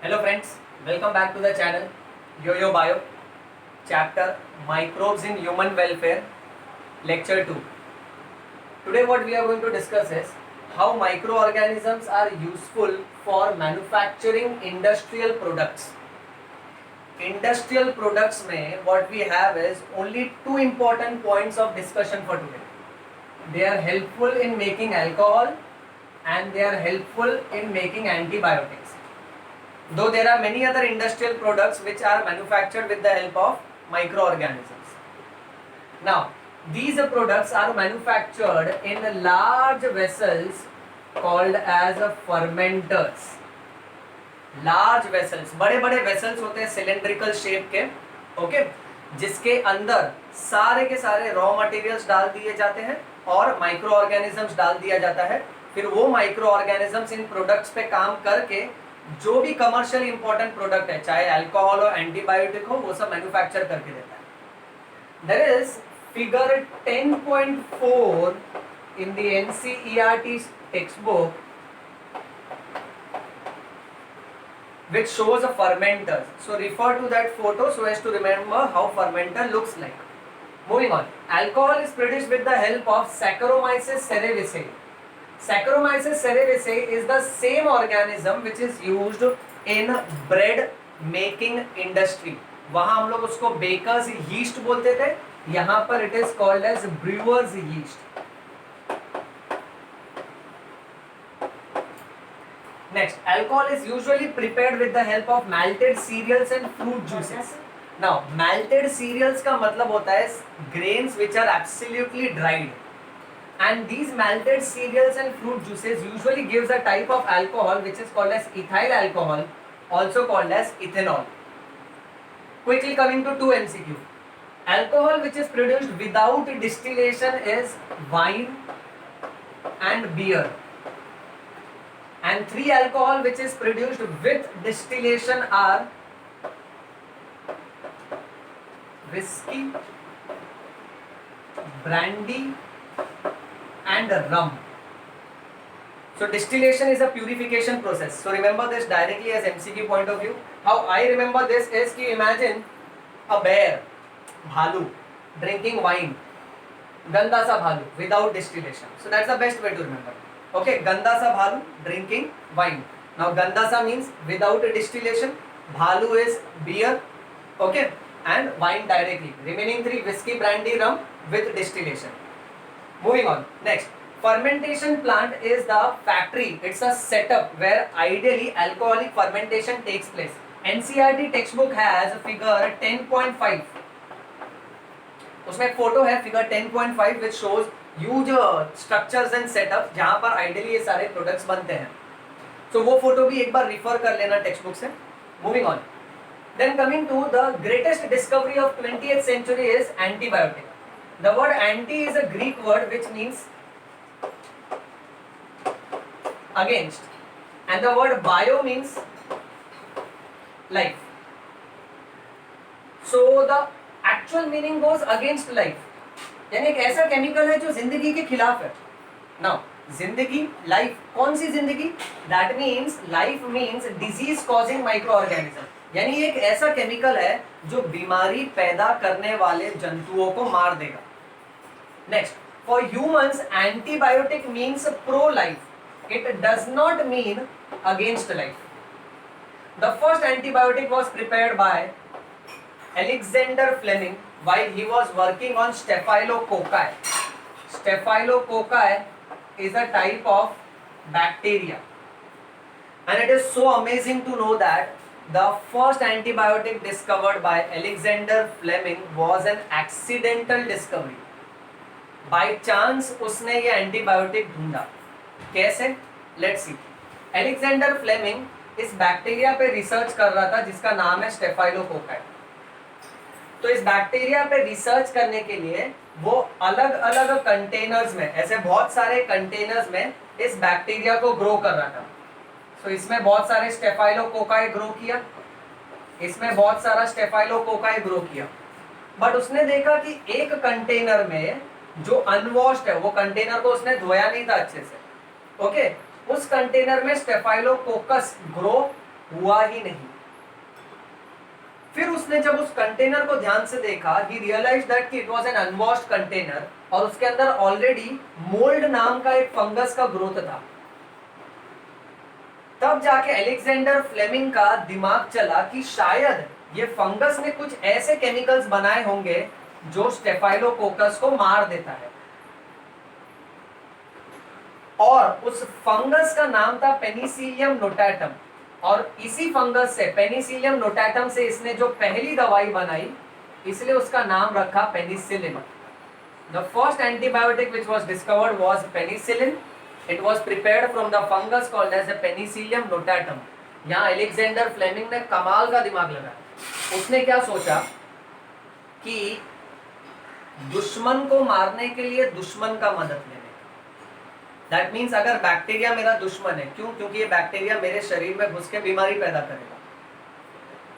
Hello friends, welcome back to the channel Yo-Yo Bio, chapter Microbes in Human Welfare, lecture 2. Today what we are going to discuss is how microorganisms are useful for manufacturing industrial products. Industrial products में what we have is only two important points of discussion for today. They are helpful in making alcohol and they are helpful in making antibiotics. Though there are many other industrial products which are manufactured with the help of microorganisms. Now, these products are manufactured in large vessels called as fermenters. Large vessels, बड़े बड़े vessels होते हैं cylindrical shape के, okay, जिसके अंदर सारे के सारे रॉ मटेरियल्स डाल दिए जाते हैं और माइक्रो ऑर्गेनिजम्स डाल दिया जाता है. फिर वो माइक्रो ऑर्गेनिजम्स इन प्रोडक्ट्स पे काम करके जो भी कमर्शियल इंपॉर्टेंट प्रोडक्ट है, चाहे अल्कोहल हो, एंटीबायोटिक हो, वो सब मैन्युफैक्चर करके देता है. There is figure 10.4 in the NCERT text book which shows a fermenter. So refer to that photo so as to remember how fermenter looks like. Moving on, alcohol is produced with the help of Saccharomyces cerevisiae. Saccharomyces cerevisiae is the same organism which is used in bread making industry. वहाँ हम लोग उसको bakers yeast बोलते थे, यहाँ पर it is called as brewers yeast. Next, alcohol is usually prepared with the help of malted cereals and fruit juices. Now, malted cereals का मतलब होता है grains which are absolutely dried. And these malted cereals and fruit juices usually gives a type of alcohol which is called as ethyl alcohol, also called as ethanol. Quickly coming to 2 MCQ. Alcohol which is produced without distillation is wine and beer. And 3 alcohol which is produced with distillation are whiskey, brandy and rum. So distillation is a purification process. So remember this directly as MCQ point of view. How I remember this is कि imagine a bear, भालू, drinking wine, गंदा सा भालू without distillation. So that's the best way to remember. Okay, ganda sa bhalu drinking wine. Now ganda sa means without a distillation. Bhalu is beer, okay, and wine directly. Remaining 3 whiskey, brandy, rum with distillation. Moving on. Next, fermentation plant is the factory. It's a setup where ideally alcoholic fermentation takes place. NCERT textbook has figure 10.5. उसमें एक photo है figure 10.5 which shows use structures and setup जहां पर ideally ये सारे products बनते हैं. सो वो फोटो भी एक बार रिफर कर लेना टेक्स्ट बुक से. Moving on, then coming to the greatest discovery of 20th century is antibiotic. The word anti is a Greek word which means against and the word bio means life. So the actual meaning goes against life, यानी एक ऐसा chemical है जो जिंदगी के खिलाफ है. Now जिंदगी, लाइफ, कौन सी जिंदगी? That means life means disease causing micro organism, यानी एक ऐसा केमिकल है जो बीमारी पैदा करने वाले जंतुओं को मार देगा. Next, for humans antibiotic means pro life, it does not mean against life. The first antibiotic was prepared by Alexander Fleming while he was working on Staphylococci. Staphylococci is a type of bacteria, and it is so amazing to know that the first antibiotic discovered by Alexander Fleming was an accidental discovery. By chance उसने ये antibiotic ढूंढा. कैसे? Let's see. Alexander Fleming इस bacteria पे research कर रहा था जिसका नाम है Staphylococci. तो इस बैक्टीरिया पे रिसर्च करने के लिए वो अलग अलग कंटेनर्स में, ऐसे बहुत सारे कंटेनर्स में इस बैक्टीरिया को ग्रो कर रहा था. तो इसमें बहुत सारे स्टेफाइलोकोकाई ग्रो किया, इसमें बहुत सारा स्टेफाइलोकोकाई ग्रो किया. बट उसने देखा कि एक कंटेनर में जो अनवॉश्ड है, वो कंटेनर को उसने धोया नहीं था अच्छे से. ओके, उस कंटेनर में स्टेफाइलोकोकस ग्रो हुआ ही नहीं। फिर उसने जब उस कंटेनर को ध्यान से देखा, ही रियलाइज दैट कि it was an unwashed container और उसके अंदर ऑलरेडी मोल्ड नाम का एक फंगस का ग्रोथ था। तब जाके अलेक्जेंडर फ्लेमिंग का दिमाग चला कि शायद ये फंगस ने कुछ ऐसे केमिकल्स बनाए होंगे जो स्टेफाइलोकोकस को मार देता है, और उस फंगस का नाम था पेनिसिलियम नोटाटम। और इसी फंगस से, पेनिसिलियम नोटाटम से इसने जो पहली दवाई बनाई, इसलिए उसका नाम रखा penicillin. The first antibiotic which was discovered was penicillin. It was prepared from the fungus called as a Penicillium notatum. यहाँ अलेक्जेंडर फ्लेमिंग ने कमाल का दिमाग लगाया। उसने क्या सोचा कि दुश्मन को मारने के लिए दुश्मन का मदद लेने। दैट मीन्स अगर बैक्टीरिया मेरा दुश्मन है, क्यों? क्योंकि ये बैक्टीरिया मेरे शरीर में घुस के बीमारी पैदा करेगा,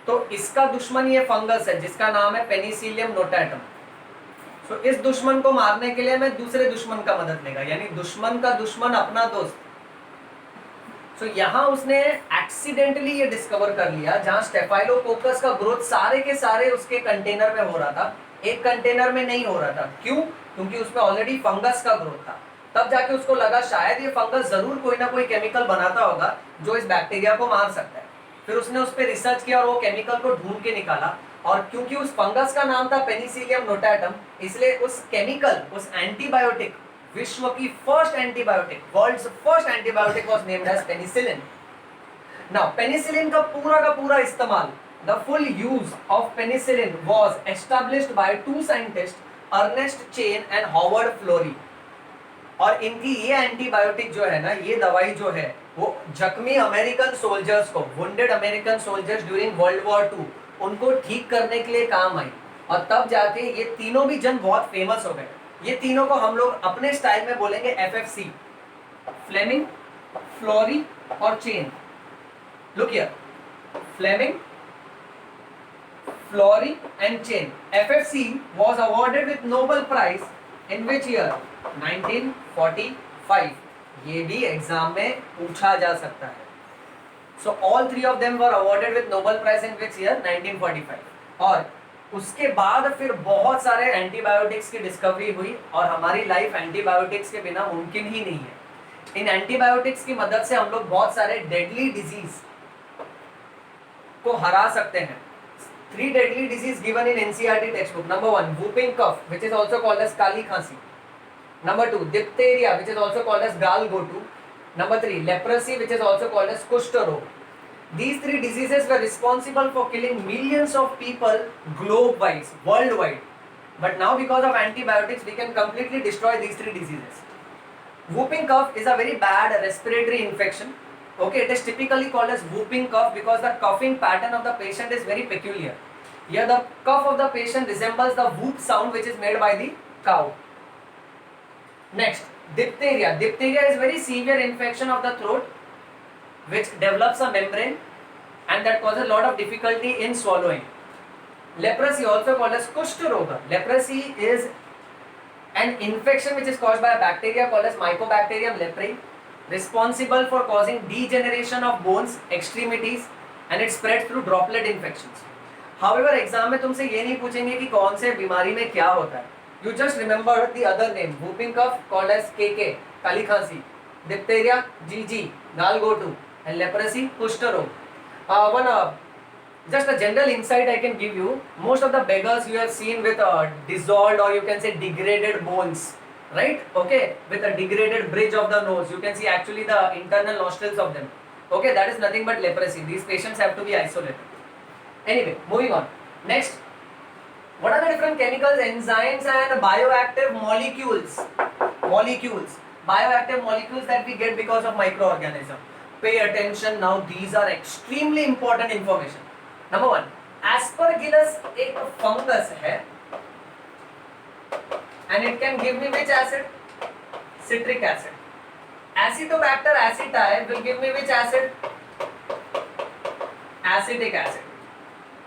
तो इसका दुश्मन ये फंगस है जिसका नाम है पेनिसिलियम नोटाटम। तो इस दुश्मन को मारने के लिए मैं दूसरे दुश्मन का मदद लेगा, यानी दुश्मन का दुश्मन अपना दोस्त। तो यहाँ उसने एक्सीडेंटली ये डिस्कवर कर लिया, जहां स्टेफाइलोकोकस का ग्रोथ सारे के सारे उसके कंटेनर में हो रहा था, एक कंटेनर में नहीं हो रहा था। क्यों? क्योंकि उसमें ऑलरेडी फंगस का ग्रोथ था। तब जाके उसको लगा शायद ये फंगस जरूर कोई ना कोई केमिकल बनाता होगा जो इस बैक्टीरिया को मार सकता है। फिर उसने उस पर रिसर्च किया और वो केमिकल को ढूंढ के निकाला, और क्योंकि उस फंगस का नाम था पेनिसिलियम नोटाटम, इसलिए उस केमिकल, उस एंटीबायोटिक, विश्व की first antibiotic, world's first antibiotic was named as penicillin. Now penicillin का पूरा इस्तेमाल, the full use of penicillin was established by two scientist, Ernest Chain and Howard Florey. और इनकी ये एंटीबायोटिक जो है ना, ये दवाई जो है, वो जख्मी अमेरिकन सोल्जर्स को, wounded American soldiers during world war 2, उनको ठीक करने के लिए काम आई। और तब जाके ये तीनों भी जन बहुत फेमस हो गए। ये तीनों को हम लोग अपने स्टाइल में बोलेंगे FFC, फ्लेमिंग, फ्लोरी और Chain. Look here, Fleming, Florey and Chain. FFC was awarded with Nobel Prize in which year? 1945। ये भी एग्जाम में पूछा जा सकता है। So all three of them were awarded with Nobel Prize in which year? 1945। और उसके बाद फिर बहुत सारे एंटीबायोटिक्स की डिस्कवरी हुई, और हमारी लाइफ एंटीबायोटिक्स के बिना मुमकिन ही नहीं है। इन एंटीबायोटिक्स की मदद से हम लोग बहुत सारे डेडली डिजीज को हरा सकते हैं। 3 deadly disease given in NCERT textbook. Number 1, whooping cough, which is also called as काली खांसी. Number 2, diphtheria, which is also called as galgotu. Number 3, leprosy, which is also called as kushtarog. These 3 diseases were responsible for killing millions of people globe-wise, worldwide. But now because of antibiotics, we can completely destroy these 3 diseases. Whooping cough is a very bad respiratory infection. Okay, it is typically called as whooping cough because the coughing pattern of the patient is very peculiar. Here the cough of the patient resembles the whoop sound which is made by the cow. Next, diphtheria. Diphtheria is very severe infection of the throat which develops a membrane and that causes a lot of difficulty in swallowing. Leprosy, also called as kushtaroga. Leprosy is an infection which is caused by a bacteria called as Mycobacterium leprae, responsible for causing degeneration of bones, extremities, and it spreads through droplet infections. However, exam में तुमसे ये नहीं पूछेंगे कि कौन से बीमारी में क्या होता है. You just remember the other name, whooping cough called as KK, काली खांसी, diphtheria, GG, galgotu, and leprosy, kushtarog. Just a general insight I can give you. Most of the beggars you have seen with dissolved or you can say degraded bones, right? Okay, with a degraded bridge of the nose, you can see actually the internal nostrils of them. Okay, that is nothing but leprosy. These patients have to be isolated. Anyway, moving on. Next, what are the different chemicals, enzymes and bioactive molecules? Bioactive molecules that we get because of microorganism. Pay attention now, these are extremely important information. Number 1, aspergillus एक fungus है and it can give me which acid? Citric acid. Acetobacter aceti will give me which acid? Acetic acid.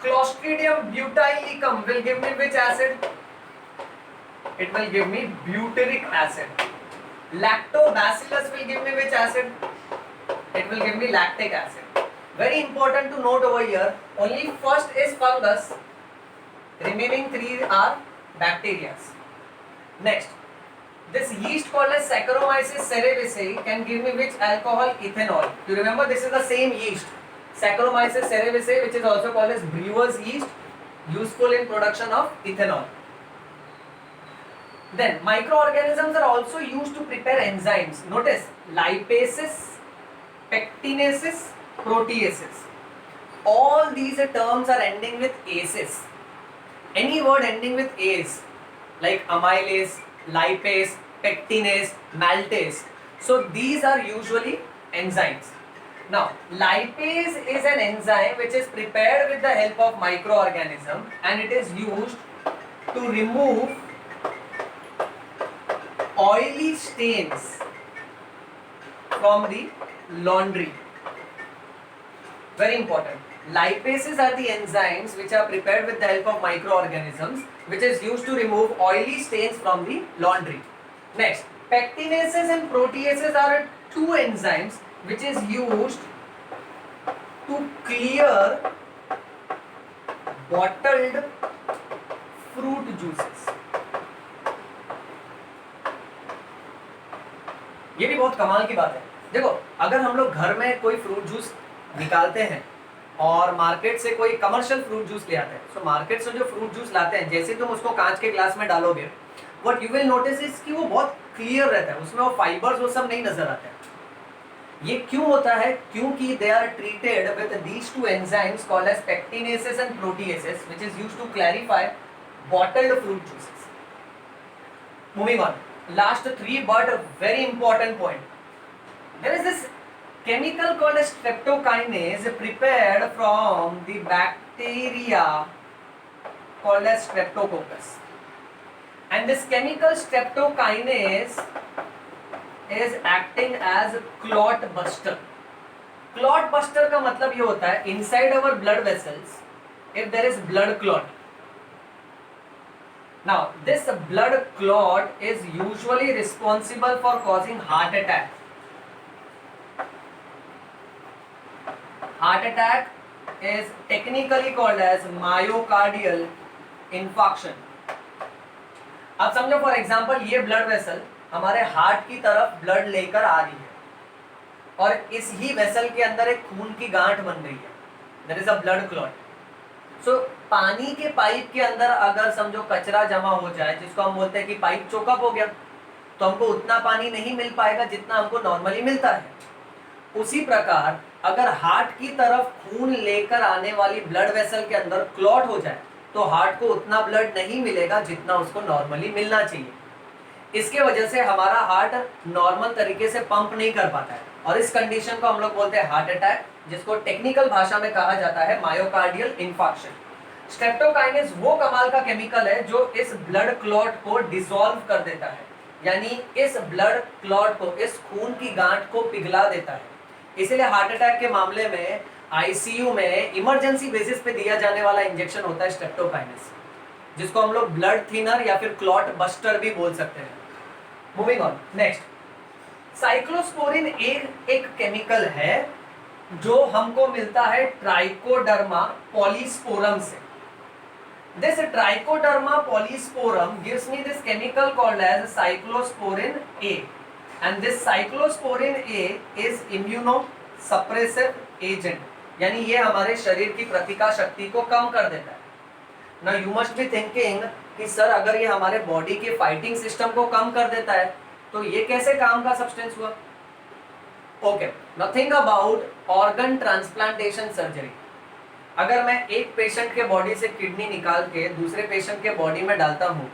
Clostridium butylicum will give me which acid? It will give me butyric acid. Lactobacillus will give me which acid? It will give me lactic acid. Very important to note over here, only first is fungus, remaining three are bacteria. Next, this yeast called as Saccharomyces cerevisiae can give me which alcohol? Ethanol. You remember this is the same yeast, Saccharomyces cerevisiae, which is also called as brewer's yeast, useful in production of ethanol. Then microorganisms are also used to prepare enzymes. Notice lipases, pectinases, proteases. All these terms are ending with ases. Any word ending with ase, like amylase, lipase, pectinase, maltase. So these are usually enzymes. Now, lipase is an enzyme which is prepared with the help of microorganism and it is used to remove oily stains from the laundry. Very important. Lipases are the enzymes which are prepared with the help of microorganisms, which is used to remove oily stains from the laundry. Next, pectinases and proteases are two enzymes which is used to clear bottled fruit juices. ये भी बहुत कमाल की बात है. देखो, अगर हम लोग घर में कोई फ्रूट जूस निकालते हैं और मार्केट से कोई कमर्शियल फ्रूट जूस ले आते हैं, सो मार्केट से जो फ्रूट जूस लाते हैं, जैसे तुम उसको कांच के ग्लास में डालोगे, what you will notice is कि वो बहुत क्लियर रहता है, उसमें वो फाइबर्स वो सब नहीं नजर आते हैं. ये क्यों होता है? क्योंकि they are treated with these two enzymes called as pectinases and proteases, which is used to clarify bottled fruit juices. Moving on, last three but very important point. There is this chemical called as streptokinase prepared from the bacteria called as streptococcus, and this chemical streptokinase is acting as clot buster. Clot buster का मतलब ये होता है inside our blood vessels if there is blood clot. Now, this blood clot is usually responsible for causing heart attack. Heart attack is technically called as myocardial infarction. अब समझो for example ये blood vessel हमारे heart की तरफ blood लेकर आ रही है और इस ही वेसल के अंदर एक खून की गांठ बन गई है. There is a blood clot. सो पानी के पाइप के अंदर अगर समझो कचरा जमा हो जाए, जिसको हम बोलते हैं कि पाइप चोकअप हो गया, तो हमको उतना पानी नहीं मिल पाएगा जितना हमको नॉर्मली मिलता है. उसी प्रकार अगर हार्ट की तरफ खून लेकर आने वाली ब्लड वेसल के अंदर क्लॉट हो जाए तो हार्ट को उतना ब्लड नहीं मिलेगा जितना उसको नॉर्मली मिलना चाहिए. इसके वजह से हमारा हार्ट नॉर्मल तरीके से पंप नहीं कर पाता है और इस कंडीशन को हम लोग बोलते हैं हार्ट अटैक, जिसको टेक्निकल भाषा में कहा जाता है मायोकार्डियल इंफार्क्शन. स्ट्रेप्टोकाइनेस वो कमाल का केमिकल है जो इस ब्लड क्लॉट को डिसॉल्व कर देता है, यानी इस ब्लड क्लॉट को, इस खून की गांठ को पिघला देता है. इसीलिए हार्ट अटैक के मामले में आईसीयू में इमरजेंसी बेसिस पे दिया जाने वाला इंजेक्शन होता है स्ट्रेप्टोकाइनेस, जिसको हम लोग ब्लड थिनर या फिर क्लॉट बस्टर भी बोल सकते हैं. मूविंग ऑन, नेक्स्ट, साइक्लोस्पोरिन एक केमिकल है जो हमको मिलता है ट्राइकोडर्मा पॉलीस्पोरम से. This Trichoderma polysporum gives me this chemical called as cyclosporin A, and this cyclosporin A is immunosuppressive agent, यानी ये हमारे शरीर की प्रतिकार शक्ति को कम कर देता है. Now you must be thinking कि सर अगर ये हमारे बॉडी के फाइटिंग सिस्टम को कम कर देता है तो ये कैसे काम का सब्सटेंस हुआ? Okay, now think about organ transplantation surgery. अगर मैं एक पेशेंट के बॉडी से किडनी निकाल के दूसरे पेशेंट के बॉडी में डालता हूँ,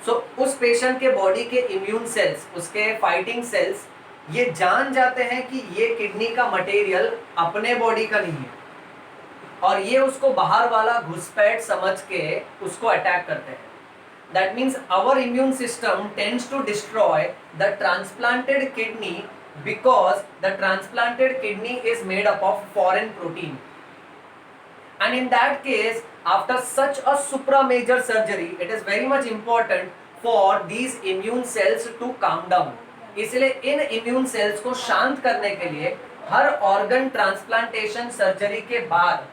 सो उस पेशेंट के बॉडी के इम्यून सेल्स, उसके फाइटिंग सेल्स ये जान जाते हैं कि ये किडनी का मटेरियल अपने बॉडी का नहीं है और ये उसको बाहर वाला घुसपैठ समझ के उसको अटैक करते हैं. That means our immune system tends to destroy the transplanted kidney because the transplanted kidney is made up of foreign protein, and in that case after such a supra major surgery it is very much important for these immune cells to calm down. इसलिए इन immune cells को शांत करने के लिए हर organ transplantation surgery के बाद,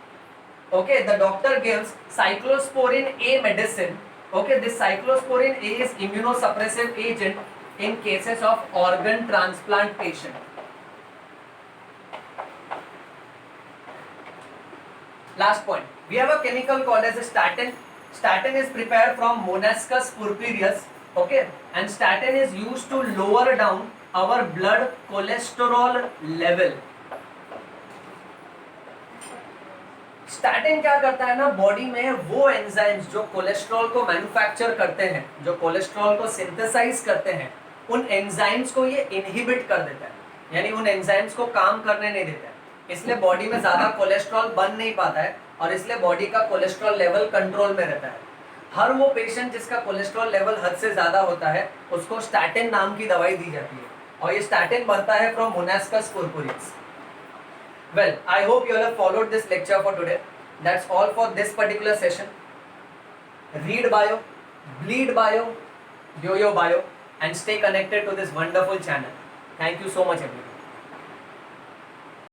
okay, the doctor gives cyclosporin A medicine. Okay, this cyclosporin A is immunosuppressive agent in cases of organ transplant patient. Last point, we have a chemical called as a statin. Statin is prepared from Monascus purpureus, okay, and statin is used to lower down our blood cholesterol level. Statin क्या करता है ना, body में वो enzymes जो cholesterol को manufacture करते हैं, जो कोलेस्ट्रॉल को सिंथेसाइज करते हैं, उन एंजाइम्स को ये इनहिबिट कर देता है, यानी उन एंजाइम्स को काम करने नहीं देता है। इसलिए बॉडी में ज्यादा कोलेस्ट्रॉल बन नहीं पाता है और इसलिए बॉडी का कोलेस्ट्रॉल लेवल कंट्रोल में रहता है। हर वो पेशेंट जिसका कोलेस्ट्रॉल लेवल हद से ज्यादा होता है उसको स्टैटिन नाम की दवाई दी जाती है और ये स्टैटिन बनता है from Monascus purpureus. Well, I hope you all have followed this lecture for today. That's all for this particular session. Read bio, bleed bio, yo-yo bio, and stay connected to this wonderful channel. Thank you so much, everyone.